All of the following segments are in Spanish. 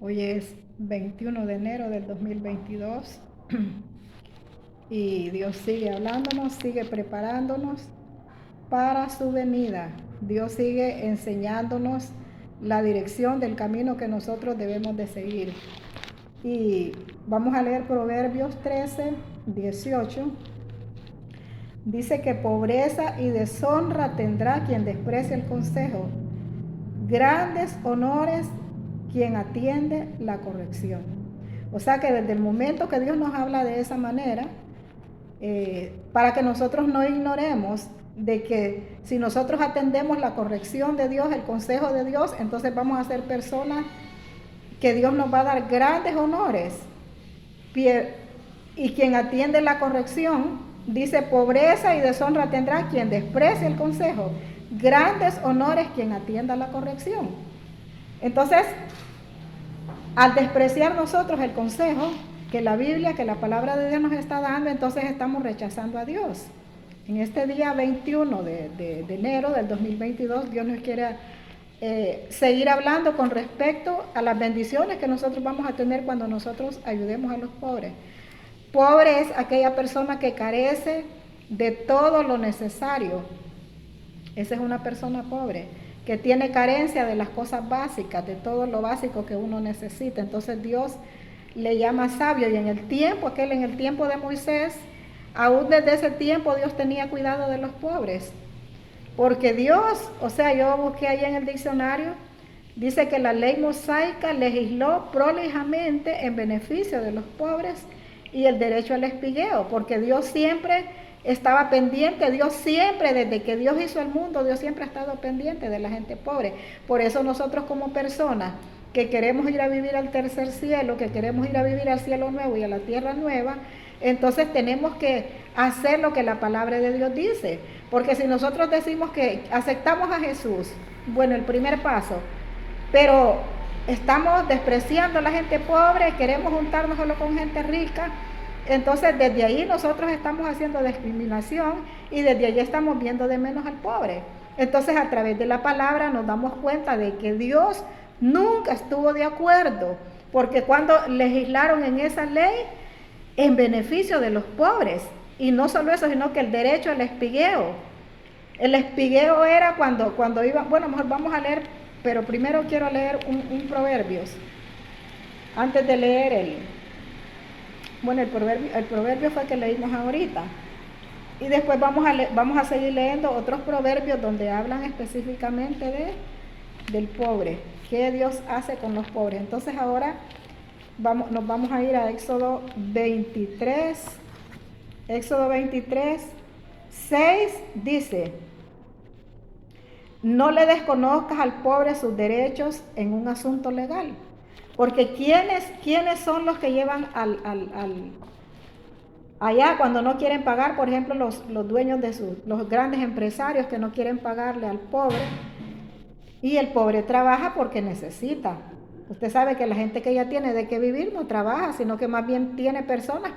Hoy es 21 de enero del 2022 y Dios sigue hablándonos, sigue preparándonos para su venida. Dios sigue enseñándonos la dirección del camino que nosotros debemos de seguir. Y vamos a leer Proverbios 13, 18. Dice que pobreza y deshonra tendrá quien desprecie el consejo. Grandes honores quien atiende la corrección. O sea que desde el momento que Dios nos habla de esa manera, para que nosotros no ignoremos de que si nosotros atendemos la corrección de Dios, el consejo de Dios, entonces vamos a ser personas que Dios nos va a dar grandes honores. Y quien atiende la corrección, dice, pobreza y deshonra tendrá quien desprecie el consejo. Grandes honores quien atienda la corrección. Entonces, al despreciar nosotros el consejo que la Biblia, que la palabra de Dios nos está dando, entonces estamos rechazando a Dios. En este día 21 de enero del 2022, Dios nos quiere seguir hablando con respecto a las bendiciones que nosotros vamos a tener cuando nosotros ayudemos a los pobres. Pobre es aquella persona que carece de todo lo necesario. Esa es una persona pobre, que tiene carencia de las cosas básicas, de todo lo básico que uno necesita. Entonces Dios le llama sabio, y en el tiempo de Moisés, aún desde ese tiempo Dios tenía cuidado de los pobres. Porque Dios, o sea, yo busqué ahí en el diccionario, dice que la ley mosaica legisló prolijamente en beneficio de los pobres y el derecho al espigueo, porque Dios siempre estaba pendiente, Dios siempre, desde que Dios hizo el mundo, Dios siempre ha estado pendiente de la gente pobre. Por eso nosotros como personas que queremos ir a vivir al tercer cielo, que queremos ir a vivir al cielo nuevo y a la tierra nueva, entonces tenemos que hacer lo que la palabra de Dios dice. Porque si nosotros decimos que aceptamos a Jesús, bueno, el primer paso, pero estamos despreciando a la gente pobre, queremos juntarnos solo con gente rica, entonces desde ahí nosotros estamos haciendo discriminación y desde ahí estamos viendo de menos al pobre. Entonces a través de la palabra nos damos cuenta de que Dios nunca estuvo de acuerdo, porque cuando legislaron en esa ley en beneficio de los pobres, y no solo eso, sino que el derecho al espigueo. El espigueo era cuando iban, bueno, mejor vamos a leer, pero primero quiero leer un Proverbios, antes de leer bueno, el proverbio fue el que leímos ahorita. Y después vamos a seguir leyendo otros proverbios donde hablan específicamente del pobre, qué Dios hace con los pobres. Entonces ahora nos vamos a ir a Éxodo 23. Éxodo 23, 6 dice, no le desconozcas al pobre sus derechos en un asunto legal. Porque ¿quiénes son los que llevan allá cuando no quieren pagar? Por ejemplo, los dueños los grandes empresarios que no quieren pagarle al pobre, y el pobre trabaja porque necesita. Usted sabe que la gente que ya tiene de qué vivir no trabaja, sino que más bien tiene personas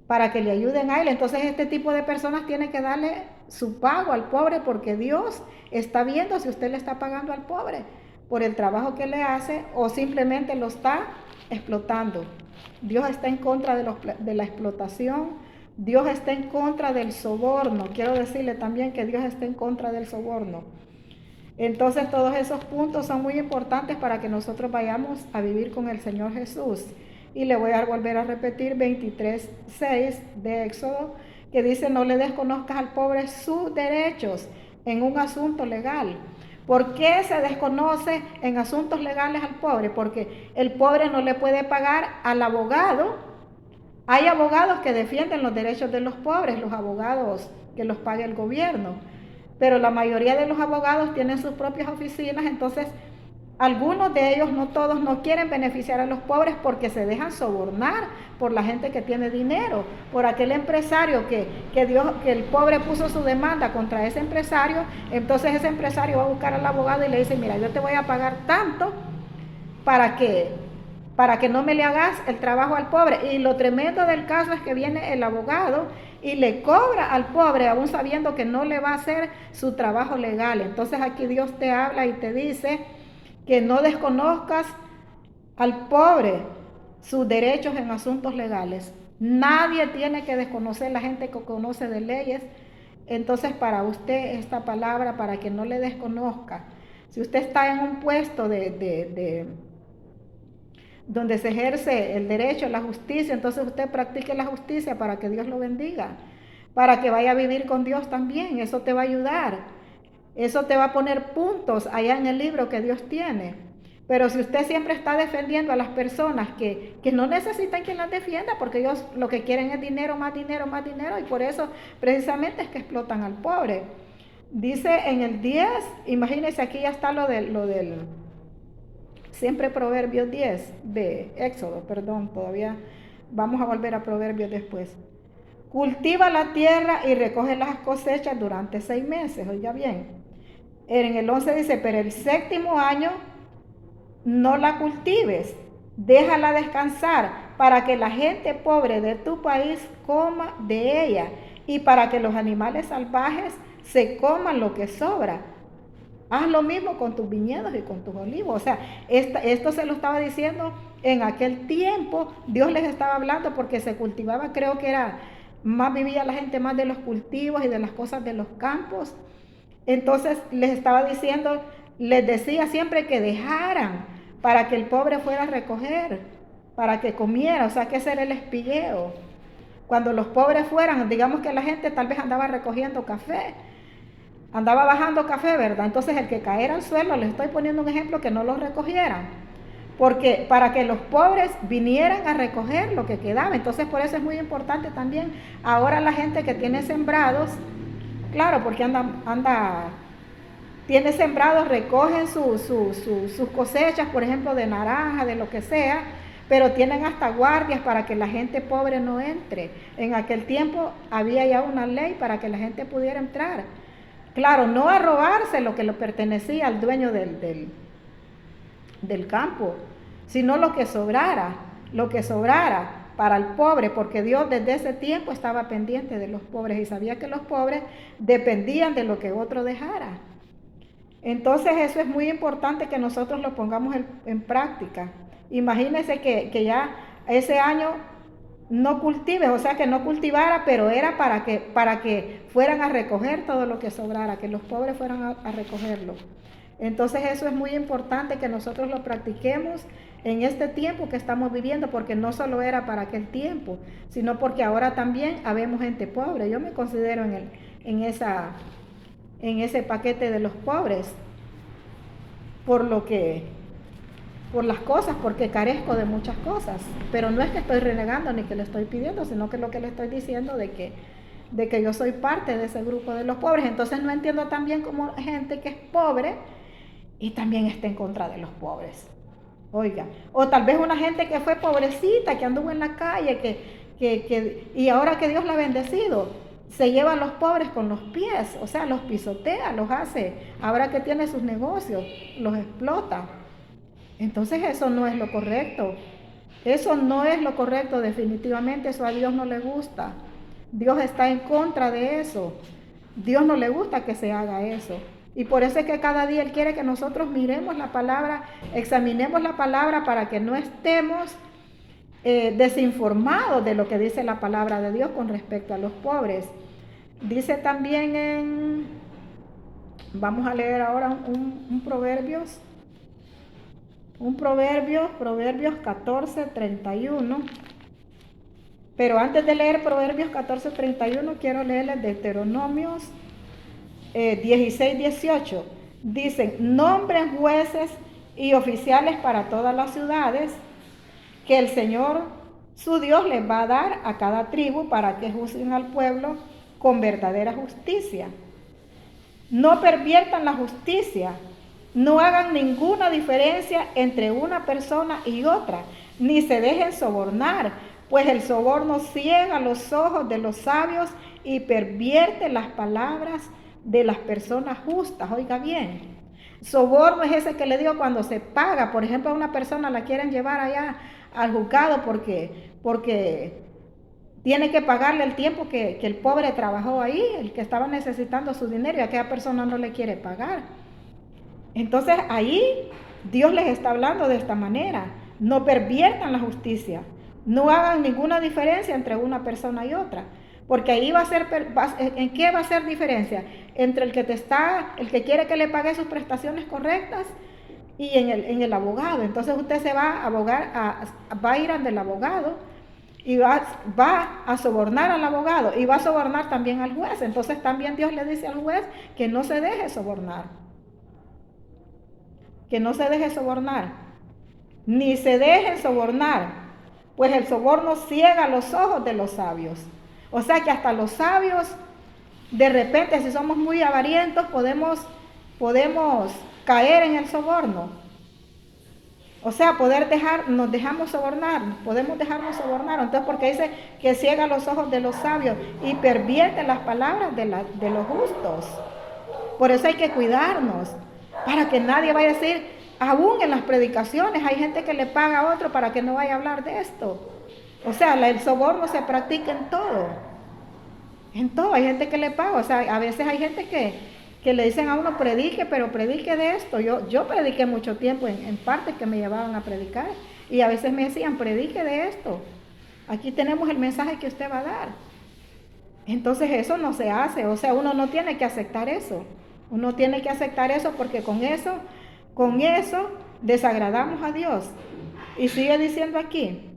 para que le ayuden a él. Entonces este tipo de personas tiene que darle su pago al pobre, porque Dios está viendo si usted le está pagando al pobre por el trabajo que le hace o simplemente lo está explotando. Dios está en contra de la explotación. Dios está en contra del soborno. Quiero decirle también que Dios está en contra del soborno. Entonces todos esos puntos son muy importantes para que nosotros vayamos a vivir con el Señor Jesús. Y le voy a volver a repetir 23:6 de Éxodo, que dice, no le desconozcas al pobre sus derechos en un asunto legal. ¿Por qué se desconoce en asuntos legales al pobre? Porque el pobre no le puede pagar al abogado. Hay abogados que defienden los derechos de los pobres, los abogados que los paga el gobierno, pero la mayoría de los abogados tienen sus propias oficinas. Entonces algunos de ellos, no todos, no quieren beneficiar a los pobres porque se dejan sobornar por la gente que tiene dinero, por aquel empresario que el pobre puso su demanda contra ese empresario. Entonces ese empresario va a buscar al abogado y le dice, mira, yo te voy a pagar tanto para que no me le hagas el trabajo al pobre. Y lo tremendo del caso es que viene el abogado y le cobra al pobre, aún sabiendo que no le va a hacer su trabajo legal. Entonces aquí Dios te habla y te dice que no desconozcas al pobre sus derechos en asuntos legales. Nadie tiene que desconocer, la gente que conoce de leyes. Entonces, para usted esta palabra, para que no le desconozca. Si usted está en un puesto donde se ejerce el derecho, la justicia, entonces usted practique la justicia para que Dios lo bendiga, para que vaya a vivir con Dios también. Eso te va a ayudar. Eso te va a poner puntos allá en el libro que Dios tiene. Pero si usted siempre está defendiendo a las personas que no necesitan quien las defienda, porque ellos lo que quieren es dinero, más dinero, más dinero, y por eso precisamente es que explotan al pobre. Dice en el 10, imagínense, aquí ya está lo del siempre Proverbios 10 de Éxodo, perdón, todavía vamos a volver a Proverbios después. Cultiva la tierra y recoge las cosechas durante 6 meses, oiga bien. En el 11 dice, pero el séptimo año no la cultives, déjala descansar para que la gente pobre de tu país coma de ella y para que los animales salvajes se coman lo que sobra. Haz lo mismo con tus viñedos y con tus olivos. O sea, esto se lo estaba diciendo en aquel tiempo. Dios les estaba hablando porque se cultivaba, creo que era, más vivía la gente más de los cultivos y de las cosas de los campos. Entonces les estaba diciendo, les decía siempre que dejaran para que el pobre fuera a recoger, para que comiera. O sea, que ese era el espigueo. Cuando los pobres fueran, digamos que la gente tal vez andaba recogiendo café, andaba bajando café, ¿verdad? Entonces el que caera al suelo, les estoy poniendo un ejemplo, que no lo recogieran, porque para que los pobres vinieran a recoger lo que quedaba. Entonces por eso es muy importante también ahora la gente que tiene sembrados, claro, porque tiene sembrados, recogen sus cosechas, por ejemplo de naranja, de lo que sea, pero tienen hasta guardias para que la gente pobre no entre. En aquel tiempo había ya una ley para que la gente pudiera entrar. Claro, no a robarse lo que le pertenecía al dueño del campo, sino lo que sobrara para el pobre, porque Dios desde ese tiempo estaba pendiente de los pobres y sabía que los pobres dependían de lo que otro dejara. Entonces eso es muy importante que nosotros lo pongamos en práctica. Imagínense que ya ese año no cultives, o sea que no cultivara, pero era para que fueran a recoger todo lo que sobrara, que los pobres fueran a recogerlo. Entonces eso es muy importante que nosotros lo practiquemos en este tiempo que estamos viviendo, porque no solo era para aquel tiempo, sino porque ahora también habemos gente pobre. Yo me considero en ese paquete de los pobres, por las cosas, porque carezco de muchas cosas, pero no es que estoy renegando ni que le estoy pidiendo, sino que lo que le estoy diciendo de que yo soy parte de ese grupo de los pobres. Entonces no entiendo también como gente que es pobre y también está en contra de los pobres. Oiga, o tal vez una gente que fue pobrecita, que anduvo en la calle, y ahora que Dios la ha bendecido, se lleva a los pobres con los pies, o sea, los pisotea, los hace, ahora que tiene sus negocios, los explota. Entonces eso no es lo correcto. Eso no es lo correcto, definitivamente. Eso a Dios no le gusta. Dios está en contra de eso. Dios no le gusta que se haga eso. Y por eso es que cada día Él quiere que nosotros miremos la palabra, examinemos la palabra para que no estemos desinformados de lo que dice la palabra de Dios con respecto a los pobres. Dice también vamos a leer ahora un Proverbios. Proverbios 14:31. Pero antes de leer Proverbios 14:31, quiero leerles Deuteronomios 16:18. Dicen, nombren jueces y oficiales para todas las ciudades que el Señor su Dios les va a dar a cada tribu para que juzguen al pueblo con verdadera justicia. No perviertan la justicia. No hagan ninguna diferencia entre una persona y otra, ni se dejen sobornar, pues el soborno ciega los ojos de los sabios y pervierte las palabras de las personas justas. Oiga bien, soborno es ese que le digo cuando se paga. Por ejemplo, a una persona la quieren llevar allá al juzgado porque tiene que pagarle el tiempo que el pobre trabajó ahí, el que estaba necesitando su dinero, y aquella persona no le quiere pagar. Entonces ahí Dios les está hablando de esta manera. No perviertan la justicia. No hagan ninguna diferencia entre una persona y otra. Porque ahí ¿en qué va a ser diferencia? Entre el que quiere que le pague sus prestaciones correctas y en el abogado. Entonces usted se va a va a ir ante el abogado y va a sobornar al abogado y va a sobornar también al juez. Entonces también Dios le dice al juez que no se deje sobornar. Que no se deje sobornar. Ni se dejen sobornar, pues el soborno ciega los ojos de los sabios. O sea que hasta los sabios, de repente, si somos muy avarientos, podemos caer en el soborno. O sea, nos dejamos sobornar, podemos dejarnos sobornar. Entonces, porque dice que ciega los ojos de los sabios y pervierte las palabras de los justos. Por eso hay que cuidarnos, para que nadie vaya a decir, aún en las predicaciones hay gente que le paga a otro para que no vaya a hablar de esto. O sea, el soborno se practica en todo. En todo, hay gente que le paga. O sea, a veces hay gente que le dicen a uno, predique, pero predique de esto. Yo prediqué mucho tiempo en partes que me llevaban a predicar. Y a veces me decían, predique de esto. Aquí tenemos el mensaje que usted va a dar. Entonces eso no se hace. O sea, uno no tiene que aceptar eso. Uno tiene que aceptar eso porque con eso desagradamos a Dios. Y sigue diciendo aquí,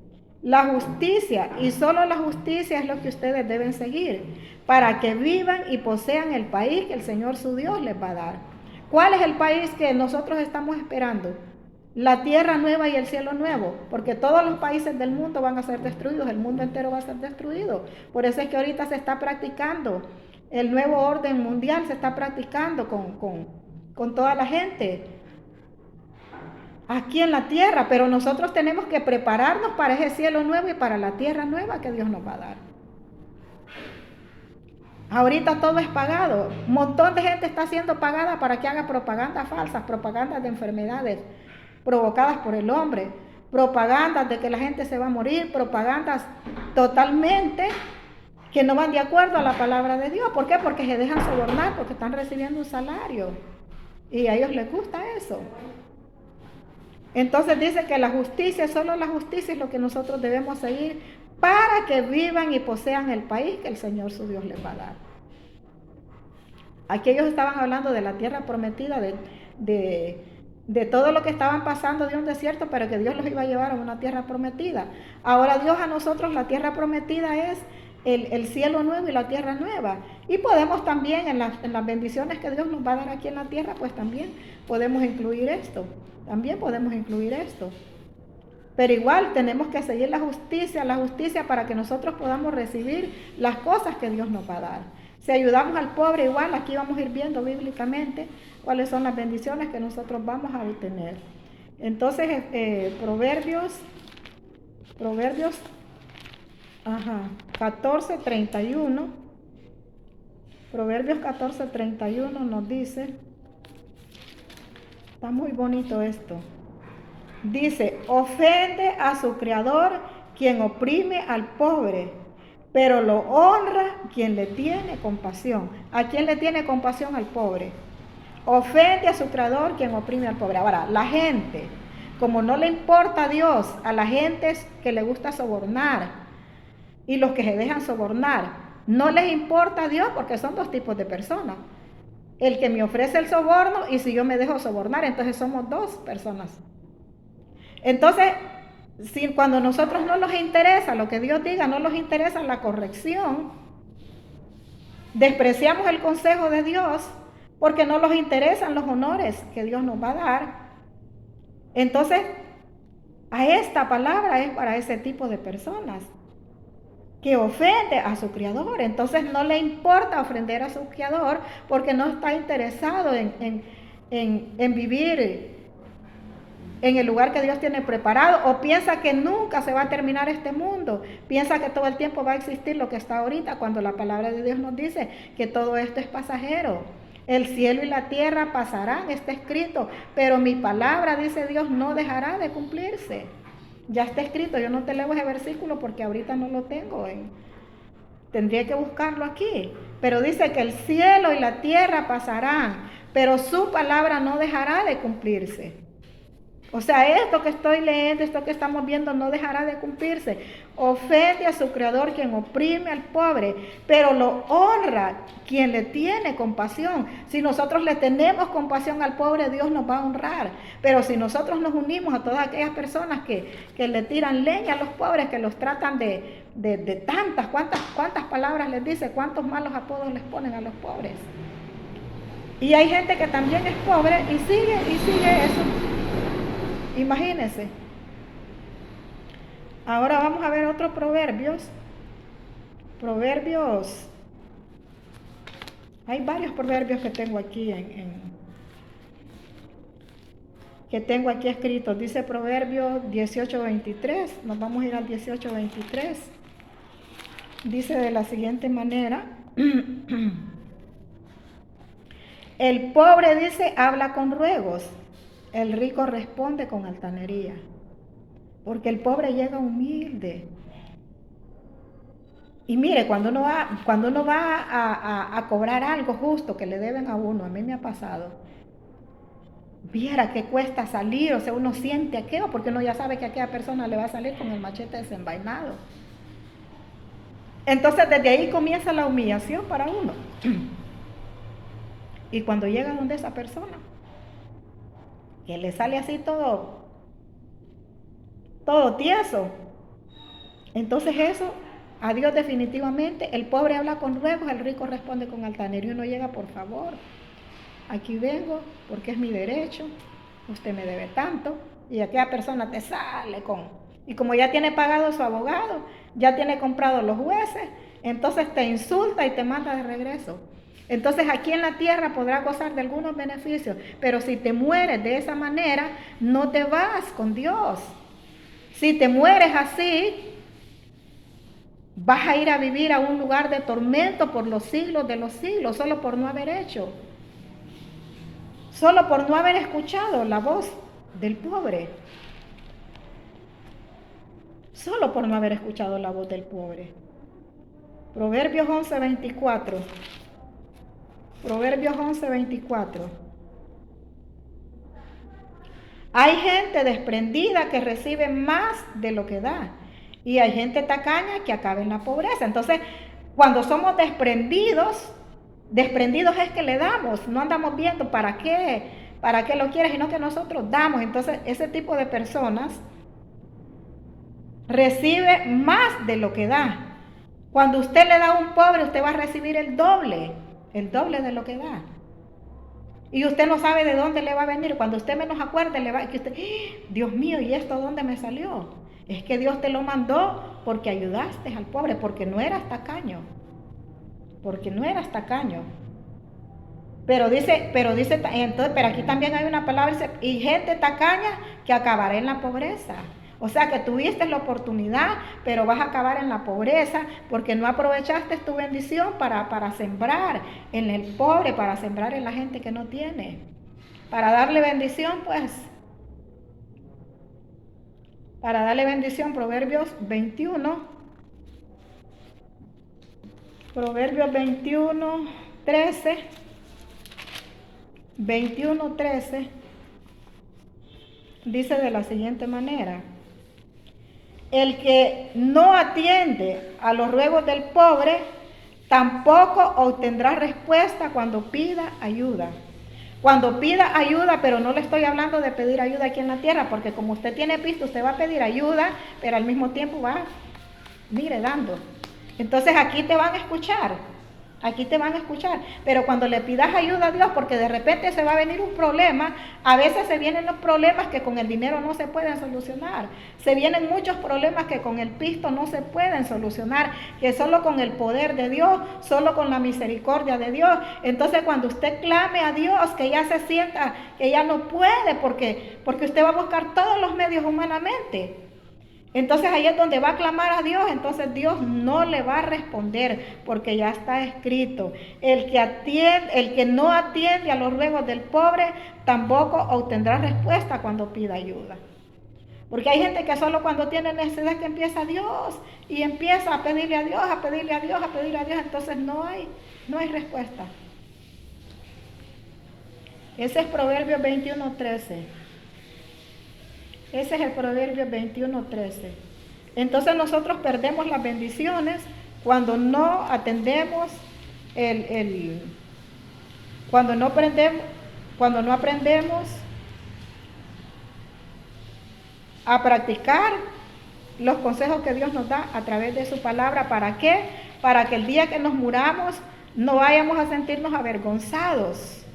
la justicia, y solo la justicia es lo que ustedes deben seguir, para que vivan y posean el país que el Señor su Dios les va a dar. ¿Cuál es el país que nosotros estamos esperando? La tierra nueva y el cielo nuevo, porque todos los países del mundo van a ser destruidos, el mundo entero va a ser destruido. Por eso es que ahorita se está practicando el nuevo orden mundial, se está practicando con toda la gente aquí en la tierra, pero nosotros tenemos que prepararnos para ese cielo nuevo y para la tierra nueva que Dios nos va a dar. Ahorita todo es pagado, un montón de gente está siendo pagada para que haga propagandas falsas, propagandas de enfermedades provocadas por el hombre, propagandas de que la gente se va a morir, propagandas totalmente que no van de acuerdo a la palabra de Dios. ¿Por qué? Porque se dejan sobornar, porque están recibiendo un salario y a ellos les gusta eso. Entonces dice que la justicia, solo la justicia es lo que nosotros debemos seguir para que vivan y posean el país que el Señor su Dios les va a dar. Aquí ellos estaban hablando de la tierra prometida, de todo lo que estaban pasando de un desierto, pero que Dios los iba a llevar a una tierra prometida. Ahora Dios a nosotros, la tierra prometida es el cielo nuevo y la tierra nueva. Y podemos también, en las bendiciones que Dios nos va a dar aquí en la tierra, pues también podemos incluir esto. También podemos incluir esto. Pero igual tenemos que seguir la justicia para que nosotros podamos recibir las cosas que Dios nos va a dar. Si ayudamos al pobre, igual aquí vamos a ir viendo bíblicamente cuáles son las bendiciones que nosotros vamos a obtener. Entonces, Proverbios 14:31. Proverbios 14:31 nos dice, está muy bonito esto. Dice, ofende a su creador quien oprime al pobre, pero lo honra quien le tiene compasión. ¿A quién le tiene compasión? Al pobre. Ofende a su creador quien oprime al pobre. Ahora, la gente, como no le importa a Dios, a la gente que le gusta sobornar y los que se dejan sobornar, no les importa a Dios porque son dos tipos de personas. El que me ofrece el soborno y si yo me dejo sobornar, entonces somos dos personas. Entonces, cuando a nosotros no nos interesa lo que Dios diga, no nos interesa la corrección, despreciamos el consejo de Dios porque no nos interesan los honores que Dios nos va a dar. Entonces, a esta palabra es para ese tipo de personas que ofende a su Creador. Entonces no le importa ofender a su Creador porque no está interesado en vivir en el lugar que Dios tiene preparado, o piensa que nunca se va a terminar este mundo, piensa que todo el tiempo va a existir lo que está ahorita, cuando la palabra de Dios nos dice que todo esto es pasajero. El cielo y la tierra pasarán, está escrito, pero mi palabra, dice Dios, no dejará de cumplirse. Ya está escrito, yo no te leo ese versículo porque ahorita no lo tengo, tendría que buscarlo aquí, pero dice que el cielo y la tierra pasarán, pero su palabra no dejará de cumplirse. O sea, esto que estoy leyendo, esto que estamos viendo, no dejará de cumplirse. Ofende a su creador quien oprime al pobre, pero lo honra quien le tiene compasión. Si nosotros le tenemos compasión al pobre, Dios nos va a honrar. Pero si nosotros nos unimos a todas aquellas personas que le tiran leña a los pobres, que los tratan de tantas, cuántas palabras les dice, cuántos malos apodos les ponen a los pobres. Y hay gente que también es pobre y sigue eso. Imagínense. Ahora vamos a ver otros proverbios. Proverbios. Hay varios proverbios que tengo aquí que tengo aquí escritos. Dice Proverbios 18:23. Nos vamos a ir al 18:23. Dice de la siguiente manera. El pobre dice, habla con ruegos. El rico responde con altanería. Porque el pobre llega humilde. Y mire, cuando uno va a cobrar algo justo que le deben a uno, a mí me ha pasado, viera que cuesta salir, o sea, uno siente aquello, porque uno ya sabe que a aquella persona le va a salir con el machete desenvainado. Entonces desde ahí comienza la humillación para uno. Y cuando llega donde esa persona, que le sale así todo tieso, entonces eso, a Dios definitivamente, el pobre habla con ruegos, el rico responde con altanería. Uno llega, por favor, aquí vengo porque es mi derecho, usted me debe tanto, y aquella persona te sale y como ya tiene pagado su abogado, ya tiene comprado los jueces, entonces te insulta y te manda de regreso. Entonces aquí en la tierra podrás gozar de algunos beneficios, pero si te mueres de esa manera, no te vas con Dios. Si te mueres así, vas a ir a vivir a un lugar de tormento por los siglos de los siglos, solo por no haber hecho, solo por no haber escuchado la voz del pobre, solo por no haber escuchado la voz del pobre. Proverbios 11:24. Proverbios 11:24. Hay gente desprendida que recibe más de lo que da. Y hay gente tacaña que acaba en la pobreza. Entonces, cuando somos desprendidos es que le damos. No andamos viendo para qué lo quiere, sino que nosotros damos. Entonces, ese tipo de personas recibe más de lo que da. Cuando usted le da a un pobre, usted va a recibir el doble de lo que da. Y usted no sabe de dónde le va a venir. Cuando usted menos acuerde, le va que usted, Dios mío, ¿y esto dónde me salió? Es que Dios te lo mandó porque ayudaste al pobre, porque no eras tacaño. Porque no eras tacaño. Pero aquí también hay una palabra, dice, y gente tacaña que acabará en la pobreza. O sea que tuviste la oportunidad, pero vas a acabar en la pobreza porque no aprovechaste tu bendición para sembrar en el pobre, para sembrar en la gente que no tiene. Para darle bendición, pues. Para darle bendición, Proverbios 21. Proverbios 21, 13. 21:13 dice de la siguiente manera: el que no atiende a los ruegos del pobre, tampoco obtendrá respuesta cuando pida ayuda. Cuando pida ayuda, pero no le estoy hablando de pedir ayuda aquí en la tierra, porque como usted tiene pisto, usted va a pedir ayuda, pero al mismo tiempo va, mire, dando. Entonces aquí te van a escuchar. Aquí te van a escuchar, pero cuando le pidas ayuda a Dios, porque de repente se va a venir un problema, a veces se vienen los problemas que con el dinero no se pueden solucionar, se vienen muchos problemas que con el pisto no se pueden solucionar, que solo con el poder de Dios, solo con la misericordia de Dios. Entonces cuando usted clame a Dios, que ya se sienta que ya no puede, porque usted va a buscar todos los medios humanamente. Entonces ahí es donde va a clamar a Dios, entonces Dios no le va a responder porque ya está escrito. El que no atiende a los ruegos del pobre tampoco obtendrá respuesta cuando pida ayuda. Porque hay gente que solo cuando tiene necesidad que empieza a Dios y empieza a pedirle a Dios, a pedirle a Dios, a pedirle a Dios, entonces no hay respuesta. Ese es Proverbios 21:13. Ese es el Proverbio 21:13. Entonces nosotros perdemos las bendiciones cuando no atendemos cuando no aprendemos a practicar los consejos que Dios nos da a través de su palabra. ¿Para qué? Para que el día que nos muramos no vayamos a sentirnos avergonzados,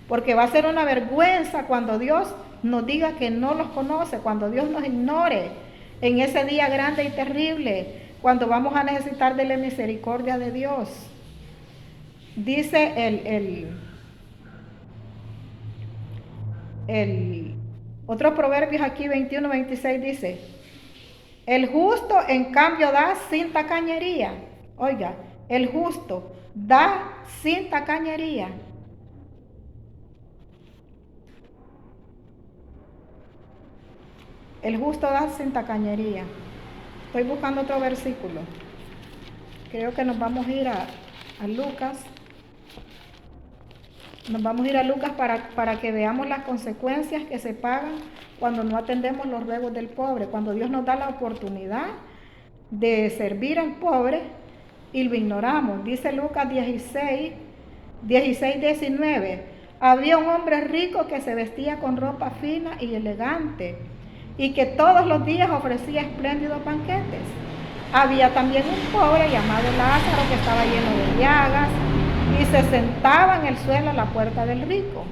porque va a ser una vergüenza cuando Dios nos diga que no los conoce, cuando Dios nos ignore en ese día grande y terrible, cuando vamos a necesitar de la misericordia de Dios. Dice el otro proverbio aquí 21:26 dice: el justo en cambio da sin tacañería. Oiga, el justo da sin tacañería. El justo da sin tacañería. Estoy buscando otro versículo. Creo que nos vamos a ir a Lucas. Nos vamos a ir a Lucas para que veamos las consecuencias que se pagan cuando no atendemos los ruegos del pobre. Cuando Dios nos da la oportunidad de servir al pobre y lo ignoramos. Dice Lucas 16:19. Había un hombre rico que se vestía con ropa fina y elegante y que todos los días ofrecía espléndidos banquetes. Había también un pobre llamado Lázaro que estaba lleno de llagas y se sentaba en el suelo a la puerta del rico.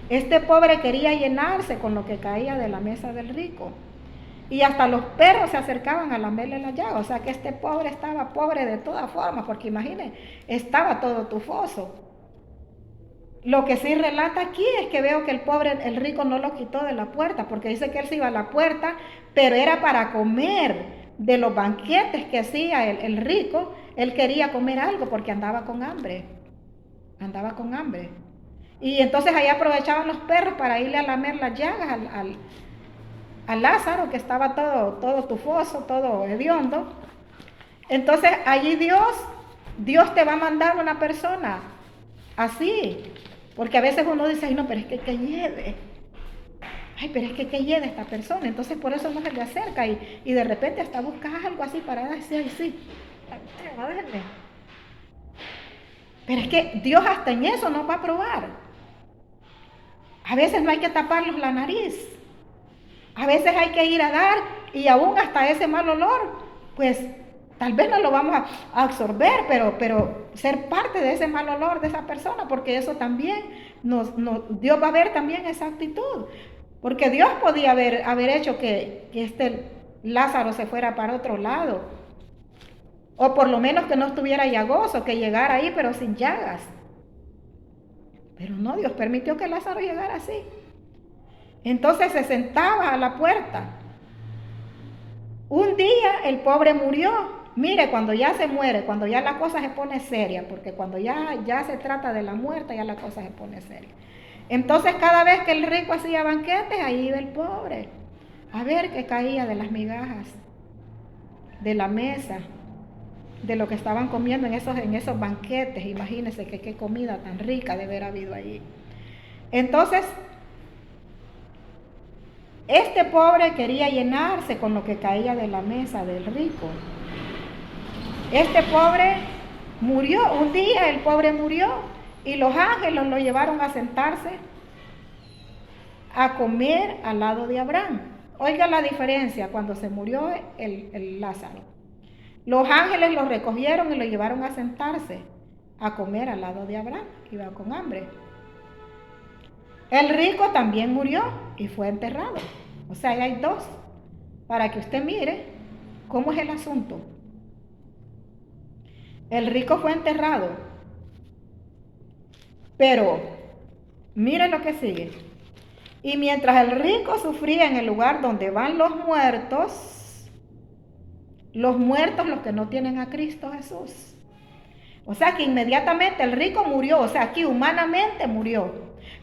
Este pobre quería llenarse con lo que caía de la mesa del rico, y hasta los perros se acercaban a lamerle la llaga. O sea que este pobre estaba pobre de todas formas, porque imaginen, estaba todo tufoso. Lo que sí relata aquí es que veo que el rico no lo quitó de la puerta, porque dice que él se iba a la puerta, pero era para comer de los banquetes que hacía el rico. Él quería comer algo porque andaba con hambre. Y entonces ahí aprovechaban los perros para irle a lamer las llagas a Lázaro, que estaba todo tufoso, todo hediondo. Entonces allí Dios te va a mandar una persona así, porque a veces uno dice: ay no, pero es que lleve. Ay, pero es que lleve esta persona. Entonces por eso no se le acerca y de repente hasta buscas algo así para decir: ay sí, déjenme. Pero es que Dios hasta en eso nos va a probar. A veces no hay que taparlos la nariz. A veces hay que ir a dar, y aún hasta ese mal olor, pues tal vez no lo vamos a absorber, pero ser parte de ese mal olor de esa persona, porque eso también Dios va a ver también esa actitud. Porque Dios podía haber hecho que este Lázaro se fuera para otro lado, o por lo menos que no estuviera llagoso, que llegara ahí pero sin llagas. Pero no, Dios permitió que Lázaro llegara así. Entonces se sentaba a la puerta. Un día el pobre murió. Mire, cuando ya se muere, cuando ya la cosa se pone seria, porque cuando ya se trata de la muerte, ya la cosa se pone seria. Entonces cada vez que el rico hacía banquetes, ahí iba el pobre a ver qué caía de las migajas de la mesa, de lo que estaban comiendo en esos banquetes. Imagínense que qué comida tan rica de haber habido allí. Entonces, este pobre quería llenarse con lo que caía de la mesa del rico. Este pobre murió. Un día el pobre murió y los ángeles lo llevaron a sentarse a comer al lado de Abraham. Oiga la diferencia cuando se murió el Lázaro. Los ángeles lo recogieron y lo llevaron a sentarse a comer al lado de Abraham, que iba con hambre. El rico también murió y fue enterrado. O sea, ahí hay dos, para que usted mire cómo es el asunto. El rico fue enterrado, pero mire lo que sigue. Y mientras el rico sufría en el lugar donde van los muertos los que no tienen a Cristo Jesús. O sea que inmediatamente el rico murió, o sea, aquí humanamente murió,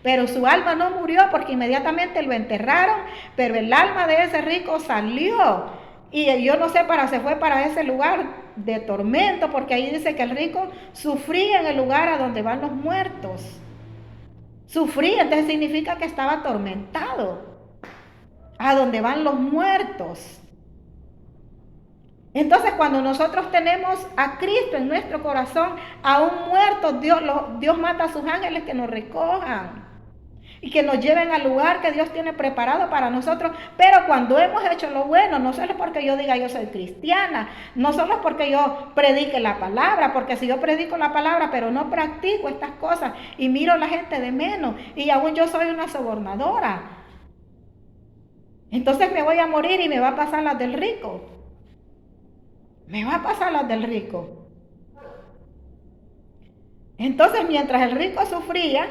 pero su alma no murió porque inmediatamente lo enterraron, pero el alma de ese rico salió. Y yo no sé, se fue para ese lugar de tormento, porque ahí dice que el rico sufría en el lugar a donde van los muertos. Sufría, entonces significa que estaba atormentado. a donde van los muertos. Entonces, cuando nosotros tenemos a Cristo en nuestro corazón, a un muerto, Dios manda a sus ángeles que nos recojan y que nos lleven al lugar que Dios tiene preparado para nosotros. Pero cuando hemos hecho lo bueno, no solo porque yo diga yo soy cristiana, no solo porque yo predique la palabra, porque si yo predico la palabra pero no practico estas cosas y miro a la gente de menos y aún yo soy una sobornadora, entonces me voy a morir y me va a pasar las del rico. Me va a pasar las del rico. Entonces, mientras el rico sufría,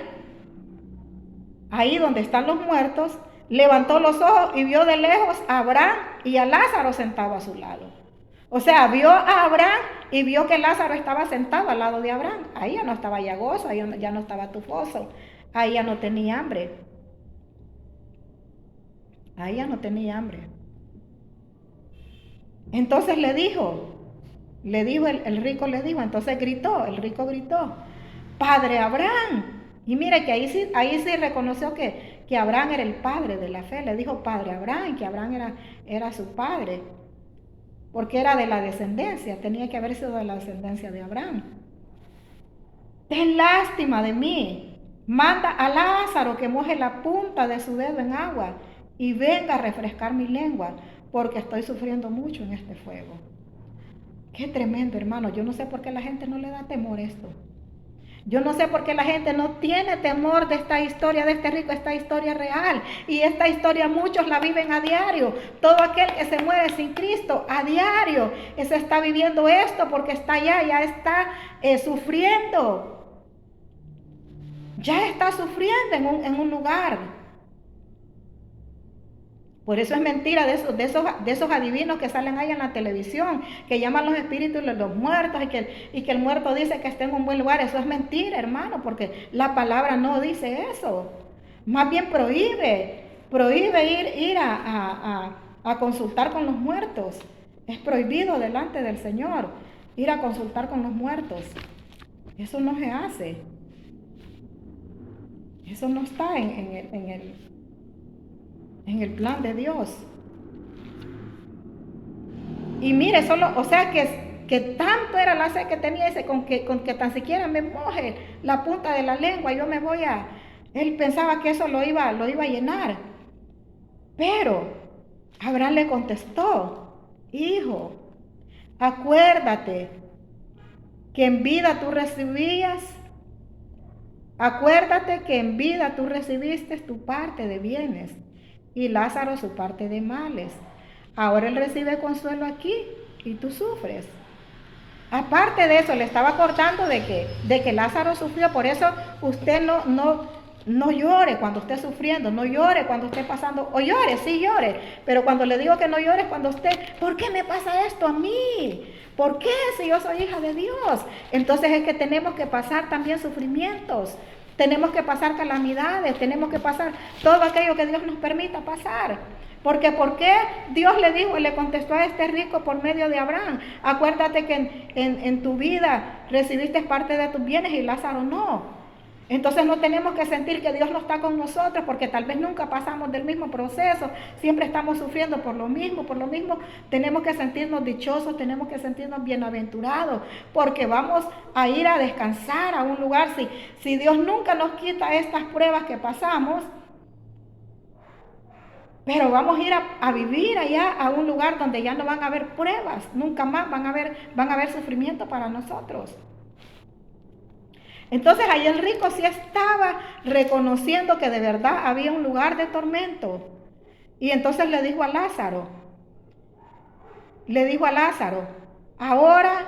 ahí donde están los muertos, levantó los ojos y vio de lejos a Abraham y a Lázaro sentado a su lado. O sea, vio a Abraham y vio que Lázaro estaba sentado al lado de Abraham. Ahí ya no estaba llagoso, ahí ya no estaba tufoso, ahí ya no tenía hambre. Ahí ya no tenía hambre. Entonces le dijo el rico le dijo, entonces el rico gritó, Padre Abraham. Y mire que ahí sí reconoció que Abraham era el padre de la fe. Le dijo Padre Abraham, que Abraham era su padre, porque era de la descendencia, tenía que haber sido de la descendencia de Abraham. Ten lástima de mí, manda a Lázaro que moje la punta de su dedo en agua y venga a refrescar mi lengua, porque estoy sufriendo mucho en este fuego. Qué tremendo, hermano. Yo no sé por qué la gente no le da temor a esto. Yo no sé por qué la gente no tiene temor de esta historia de este rico, esta historia real. Y esta historia muchos la viven a diario. Todo aquel que se muere sin Cristo a diario, se está viviendo esto porque está allá, ya está sufriendo. Ya está sufriendo en un lugar. Por eso es mentira de esos adivinos que salen ahí en la televisión, que llaman los espíritus de los muertos y que el muerto dice que está en un buen lugar. Eso es mentira, hermano, porque la palabra no dice eso. Más bien prohíbe ir a consultar con los muertos. Es prohibido delante del Señor ir a consultar con los muertos. Eso no se hace. Eso no está en el plan de Dios. Y mire, o sea que tanto era la sed que tenía ese, con que tan siquiera me moje la punta de la lengua, él pensaba que eso lo iba a llenar. Pero Abraham le contestó, hijo, acuérdate que en vida tú recibiste tu parte de bienes y Lázaro su parte de males. Ahora él recibe consuelo aquí y tú sufres. Aparte de eso, le estaba acordando de que Lázaro sufrió. Por eso usted no llore cuando esté sufriendo, no llore cuando esté pasando, o llore, sí llore, pero cuando le digo que no llore cuando ¿por qué me pasa esto a mí? ¿Por qué si yo soy hija de Dios? Entonces es que tenemos que pasar también sufrimientos. Tenemos que pasar calamidades, tenemos que pasar todo aquello que Dios nos permita pasar. Porque ¿por qué Dios le dijo y le contestó a este rico por medio de Abraham? Acuérdate que en tu vida recibiste parte de tus bienes y Lázaro no. Entonces no tenemos que sentir que Dios no está con nosotros porque tal vez nunca pasamos del mismo proceso, siempre estamos sufriendo por lo mismo tenemos que sentirnos dichosos, tenemos que sentirnos bienaventurados porque vamos a ir a descansar a un lugar. Si Dios nunca nos quita estas pruebas que pasamos, pero vamos a ir a vivir allá a un lugar donde ya no van a haber pruebas, nunca más van a haber sufrimiento para nosotros. Entonces ahí el rico sí estaba reconociendo que de verdad había un lugar de tormento. Y entonces le dijo a Lázaro, ahora,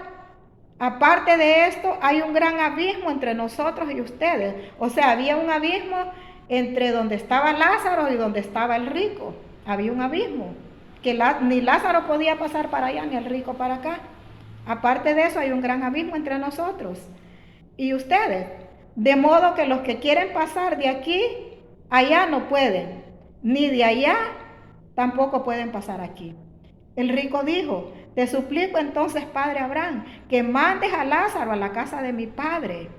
aparte de esto, hay un gran abismo entre nosotros y ustedes. O sea, había un abismo entre donde estaba Lázaro y donde estaba el rico. Había un abismo, que ni Lázaro podía pasar para allá, ni el rico para acá. Aparte de eso, hay un gran abismo entre nosotros y ustedes, de modo que los que quieren pasar de aquí allá no pueden, ni de allá tampoco pueden pasar aquí. El rico dijo, te suplico entonces, padre Abraham, que mandes a Lázaro a la casa de mi padre.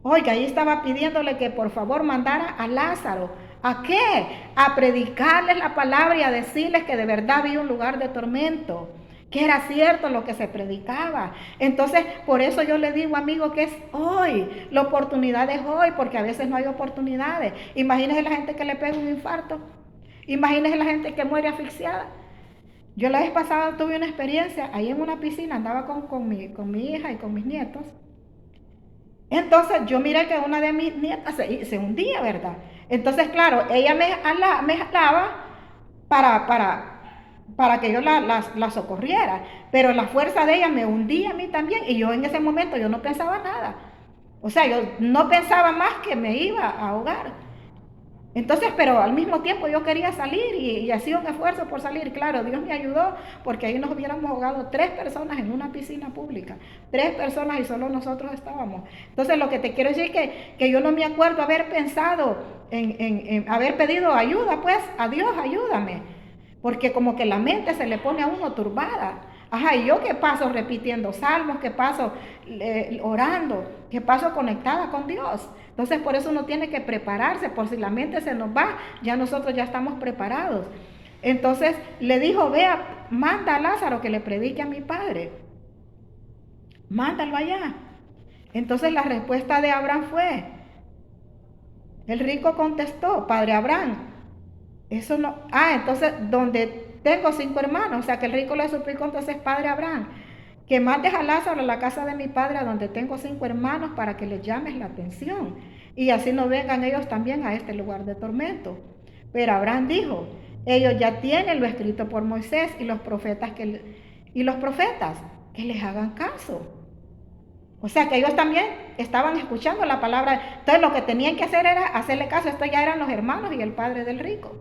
Oiga, ahí estaba pidiéndole que por favor mandara a Lázaro ¿A qué? A predicarles la palabra y a decirles que de verdad había un lugar de tormento, que era cierto lo que se predicaba. Entonces, por eso yo le digo, amigo, que es hoy, la oportunidad es hoy, porque a veces no hay oportunidades. Imagínese la gente que le pega un infarto, imagínese la gente que muere asfixiada. Yo la vez pasada tuve una experiencia ahí en una piscina, andaba con mi hija y con mis nietos. Entonces yo miré que una de mis nietas se hundía, ¿verdad? Entonces, claro, ella me jalaba para que yo la socorriera, pero la fuerza de ella me hundía a mí también, y yo en ese momento yo no pensaba nada. O sea, yo no pensaba más que me iba a ahogar. Entonces, pero al mismo tiempo yo quería salir y hacía un esfuerzo por salir. Claro, Dios me ayudó, porque ahí nos hubiéramos ahogado 3 personas en una piscina pública. 3 personas y solo nosotros estábamos. Entonces, lo que te quiero decir es que yo no me acuerdo haber pensado en haber pedido ayuda, pues, a Dios, ayúdame. Porque como que la mente se le pone a uno turbada. Ajá, y yo que paso repitiendo salmos, que paso orando, que paso conectada con Dios. Entonces por eso uno tiene que prepararse, por si la mente se nos va, ya nosotros ya estamos preparados. Entonces le dijo, vea, manda a Lázaro que le predique a mi padre. Mándalo allá. Entonces la respuesta de Abraham fue, el rico contestó, padre Abraham, eso no, entonces donde tengo 5 hermanos, o sea que el rico le suplicó entonces, padre Abraham, que mandes a Lázaro a la casa de mi padre, a donde tengo 5 hermanos, para que les llames la atención, y así no vengan ellos también a este lugar de tormento. Pero Abraham dijo, ellos ya tienen lo escrito por Moisés y los profetas que les hagan caso. O sea que ellos también estaban escuchando la palabra. Entonces lo que tenían que hacer era hacerle caso. Estos ya eran los hermanos y el padre del rico.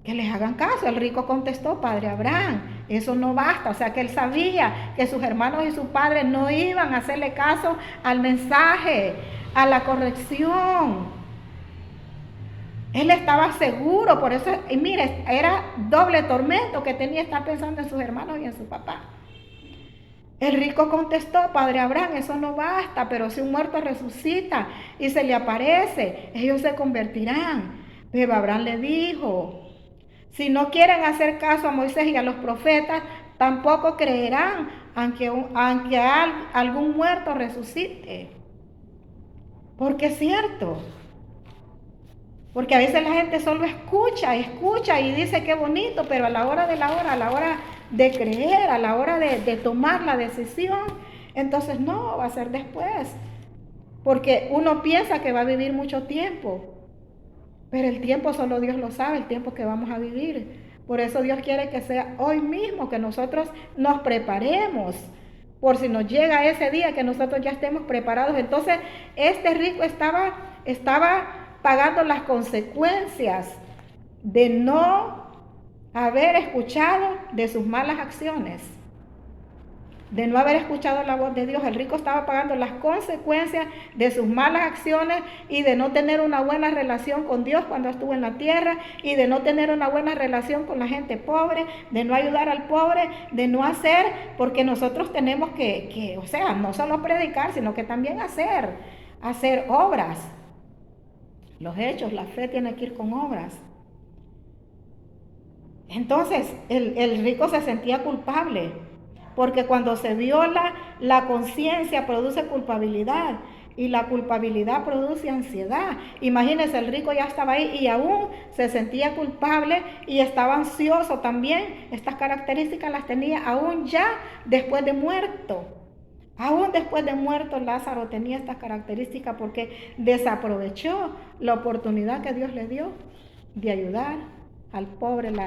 Que les hagan caso. El rico contestó, padre Abraham, eso no basta. O sea que él sabía que sus hermanos y su padre no iban a hacerle caso al mensaje, a la corrección. Él estaba seguro, por eso, y mire, era doble tormento que tenía estar pensando en sus hermanos y en su papá. El rico contestó, padre Abraham, eso no basta, pero si un muerto resucita y se le aparece, ellos se convertirán. Pero Abraham le dijo, si no quieren hacer caso a Moisés y a los profetas, tampoco creerán, aunque algún muerto resucite. Porque es cierto. Porque a veces la gente solo escucha y dice qué bonito, pero a la hora de creer, a la hora de tomar la decisión, entonces no, va a ser después. Porque uno piensa que va a vivir mucho tiempo, pero el tiempo solo Dios lo sabe, el tiempo que vamos a vivir. Por eso Dios quiere que sea hoy mismo, que nosotros nos preparemos, por si nos llega ese día, que nosotros ya estemos preparados. Entonces, este rico estaba pagando las consecuencias de no haber escuchado de sus malas acciones, de no haber escuchado la voz de Dios. El rico estaba pagando las consecuencias de sus malas acciones y de no tener una buena relación con Dios cuando estuvo en la tierra, y de no tener una buena relación con la gente pobre, de no ayudar al pobre, de no hacer, porque nosotros tenemos que o sea, no solo predicar, sino que también hacer obras. Los hechos, la fe tiene que ir con obras. Entonces, el rico se sentía culpable, porque cuando se viola la conciencia produce culpabilidad, y la culpabilidad produce ansiedad. Imagínense, el rico ya estaba ahí y aún se sentía culpable y estaba ansioso también. Estas características las tenía aún ya después de muerto. Aún después de muerto, Lázaro tenía estas características porque desaprovechó la oportunidad que Dios le dio de ayudar al pobre Lázaro.